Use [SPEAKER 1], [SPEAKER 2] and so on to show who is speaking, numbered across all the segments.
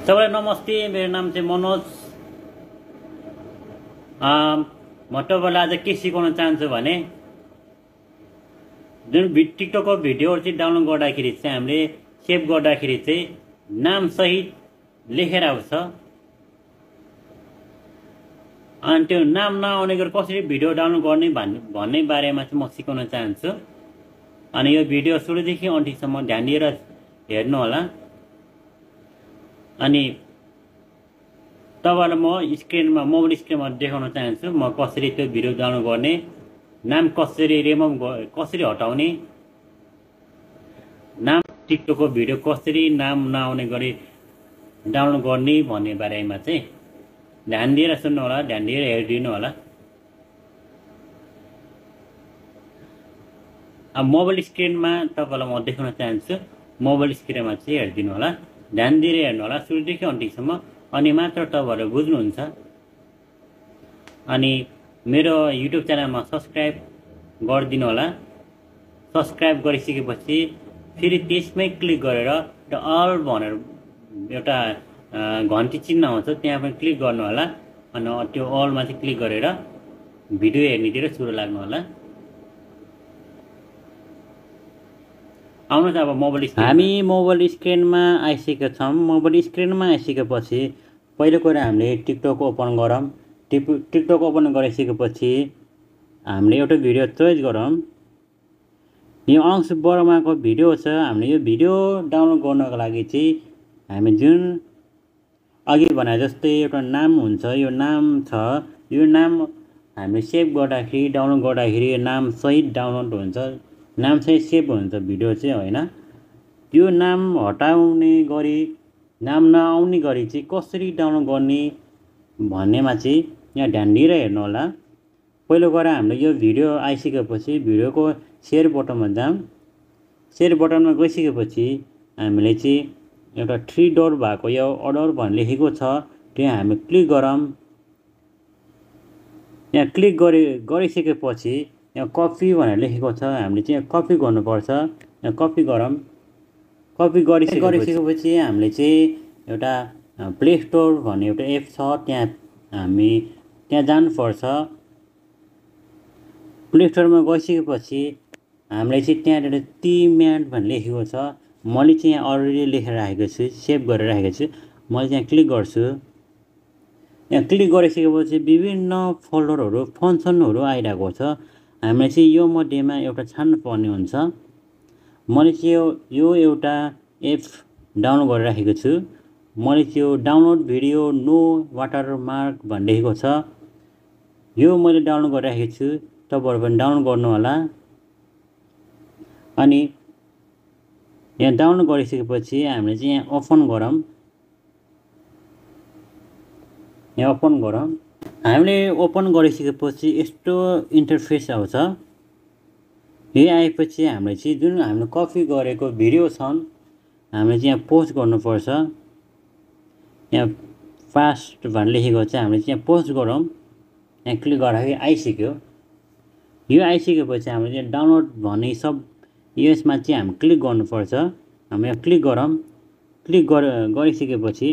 [SPEAKER 1] सबैलाई नमस्ते। मेरो नाम चाहिँ मनोज। म तपाईँलाई आज के सिकाउन चाहन्छु भने जुन टिकटकको भिडियोहरु चाहिँ डाउनलोड गर्दाखेरि चाहिँ हामीले सेभ गर्दाखेरि चाहिँ नाम सहित लेखेर आउँछ। अनि त्यो नाम नआउने गरी कसरी भिडियो डाउनलोड गर्ने भन्ने बारेमा चाहिँ म सिकाउन चाहन्छु। अनि यो भिडियो सुरुदेखि अन्तिमसम्म ध्यान दिएर हेर्नु होला। अनि तपाईलाई म स्क्रिनमा मोबाइल स्क्रिनमा देखाउन चाहन्छु म कसरी त्यो भिडियो डाउनलोड गर्ने, नाम कसरी रिमुभ कसरी हटाउने, नाम टिकटकको भिडियो कसरी नाम नआउने गरी डाउनलोड गर्ने भन्ने बारेमा चाहिँ ध्यान दिएर सुन्नु होला, ध्यान दिएर हेरिदिनु होला। अब मोबाइल स्क्रिनमा तपाईलाई म देखाउन चाहन्छु, मोबाइल स्क्रिनमा चाहिँ हेरिदिनु होला, ध्यान दिएर हेर्नु होला सुरुदेखि अन्तिमसम्म, अनि मात्र तपाईहरु बुझ्नुहुन्छ। अनि मेरो युट्युब च्यानलमा सब्स्क्राइब गरिदिनु होला। सब्स्क्राइब गरिसकेपछि फेरि त्यसमै क्लिक गरेर त्यो अल भनेर एउटा घण्टी चिन्ह आउँछ, त्यहाँ पनि क्लिक गर्नु होला। अनि त्यो अलमा चाहिँ क्लिक गरेर भिडियो हेर्नेतिर सुरु लाग्नु होला। आउनुहोस् अब मोबाइल स्क्रिन हामी मोबाइल स्क्रिनमा आइसकेका छौँ। मोबाइल स्क्रिनमा आइसकेपछि पहिलो कुरा हामीले टिकटक ओपन गरौँ। टिकटक ओपन गरिसकेपछि हामीले एउटा भिडियो चोइस गरौँ। यो अंश वर्माको भिडियो छ। हामीले यो भिडियो डाउनलोड गर्नको लागि चाहिँ हामी जुन अघि भने जस्तै एउटा नाम हुन्छ, यो नाम छ, यो नाम हामीले सेभ गर्दाखेरि डाउनलोड गर्दाखेरि नाम सहित डाउनलोड हुन्छ, नाम चाहिँ सेभ हुन्छ भिडियो चाहिँ होइन। त्यो नाम हटाउने गरी नाम नआउने गरी चाहिँ कसरी डाउनलोड गर्ने भन्नेमा चाहिँ यहाँ ध्यान दिएर हेर्नु होला। पहिलो कुरा हामीले यो भिडियो आइसकेपछि भिडियोको शेयर बटनमा जाऊँ। शेयर बटनमा गइसकेपछि हामीले चाहिँ एउटा 3 डट भएको यो अर्डर भनेर लेखेको छ, त्यहाँ हामी क्लिक गरौँ। यहाँ क्लिक गरिसकेपछि यहाँ कपी भनेर लेखेको छ, हामीले चाहिँ कपी गर्नुपर्छ। यहाँ कपी गरौँ। कपी गरिसकेपछि हामीले चाहिँ एउटा प्ले स्टोर भन्ने एउटा एप छ, हामी त्यहाँ जानुपर्छ। प्ले स्टोरमा गइसकेपछि हामीले चाहिँ त्यहाँबाट 3 मिनेट भनेर लेखेको छ, मैले चाहिँ यहाँ अलरेडी लेखेर राखेको छु, सेभ गरेर राखेको छु। मैले त्यहाँ क्लिक गर्छु। यहाँ क्लिक गरिसकेपछि विभिन्न फोल्डरहरू फङ्सनहरू आइरहेको छ। हामीले चाहिँ यो मध्येमा एउटा छान्नु पर्ने हुन्छ। मैले चाहिँ यो एउटा एप डाउनलोड गरेर राखेको छु। मैले त्यो डाउनलोड भिडियो नो वाटरमार्क भन्ने लेखेको छ, यो मैले डाउनलोड गरेर राखेको छु। तपाईहरु पनि डाउनलोड गर्नु होला। अनि यहाँ डाउनलोड गरिसकेपछि हामीले चाहिँ यहाँ ओपन गरौँ। यहाँ ओपन गरौँ। हामीले ओपन गरिसकेपछि यस्तो इन्टरफेस आउँछ। यो आएपछि हामीले चाहिँ जुन हामीले कपी गरेको भिडियो छन् हामीले चाहिँ यहाँ पोस्ट गर्नुपर्छ। यहाँ फास्ट भनेर लेखेको छ, हामीले चाहिँ यहाँ पोस्ट गरौँ। यहाँ क्लिक गर्दाखेरि आइसक्यो। यो आइसकेपछि हामीले चाहिँ डाउनलोड भन्ने सब यसमा चाहिँ हामी क्लिक गर्नुपर्छ। हामी यहाँ क्लिक गरौँ। क्लिक गरिसकेपछि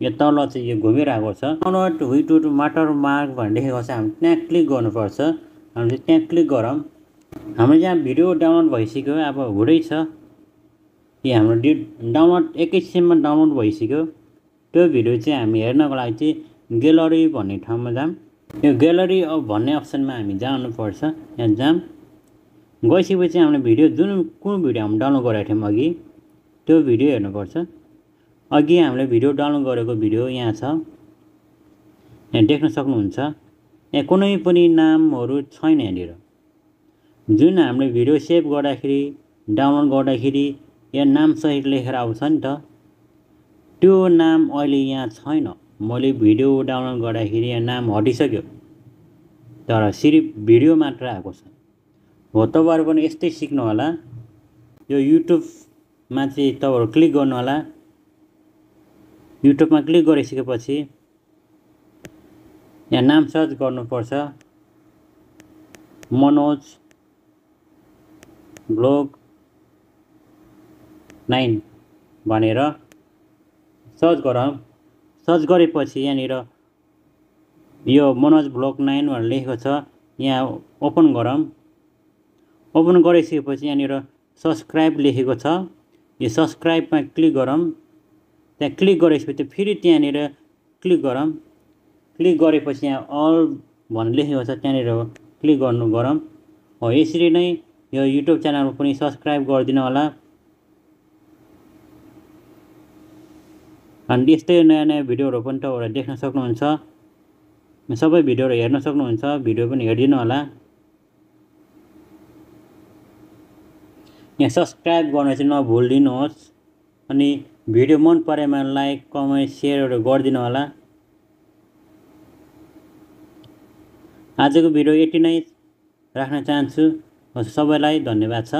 [SPEAKER 1] यो तल चाहिँ यो घुमिरहेको छ, डाउनलोड विथ वाटरमार्क भनेर लेखेको छ, हामी त्यहाँ क्लिक गर्नुपर्छ। हामीले त्यहाँ क्लिक गरौँ। हाम्रो यहाँ भिडियो डाउनलोड भइसक्यो। अब हुँदैछ यो हाम्रो डाउनलोड एकैछिनमा डाउनलोड भइसक्यो। त्यो भिडियो चाहिँ हामी हेर्नको लागि चाहिँ ग्यालरी भन्ने ठाउँमा जाऊँ। यो ग्यालरी भन्ने अप्सनमा हामी जानुपर्छ। यहाँ जाऊँ। गइसकेपछि हामीले भिडियो कुन भिडियो हामी डाउनलोड गरेको थियौँ अघि त्यो भिडियो हेर्नुपर्छ। अघि हामीले भिडियो डाउनलोड गरेको भिडियो यहाँ छ, यहाँ देख्न सक्नुहुन्छ। यहाँ कुनै पनि नामहरू छैन। यहाँनिर जुन हामीले भिडियो सेभ गर्दाखेरि डाउनलोड गर्दाखेरि यहाँ नाम सहित लेखेर आउँछ नि त, त्यो नाम अहिले यहाँ छैन। मैले भिडियो डाउनलोड गर्दाखेरि यहाँ नाम हटिसक्यो, तर सिर्फ भिडियो मात्र आएको छ। हो तपाईहरु पनि यस्तै सिक्नु होला। यो युट्युबमा चाहिँ तपाईहरु क्लिक गर्नु होला। युट्युबमा क्लिक गरिसकेपछि यहाँ नाम सर्च गर्नुपर्छ, मनोज ब्लग 9 भनेर सर्च गरौँ। सर्च गरेपछि यहाँनिर यो मनोज ब्लग 9 भनेर लेखेको छ। यहाँ ओपन गरौँ। ओपन गरिसकेपछि यहाँनिर सब्सक्राइब लेखेको छ। यो सब्सक्राइबमा क्लिक गरौँ। त्यहाँ क्लिक गरेपछि फेरि त्यहाँनिर क्लिक गरौँ। क्लिक गरेपछि यहाँ अल भनेर लेखेको छ, त्यहाँनिर क्लिक गरौँ। हो, यसरी नै यो युट्युब च्यानलमा पनि सब्सक्राइब गरिदिनु होला। अनि यस्तै नयाँ नयाँ भिडियोहरू पनि तपाईँहरूले देख्न सक्नुहुन्छ। सबै भिडियोहरू हेर्न सक्नुहुन्छ, भिडियो पनि हेरिदिनु होला। यहाँ सब्सक्राइब गर्न चाहिँ नभुलिदिनुहोस्। अनि भिडियो मन परेमा लाइक, कमेन्ट, सेयरहरू गरिदिनु होला। आजको भिडियो यति नै राख्न चाहन्छु। सबैलाई धन्यवाद छ।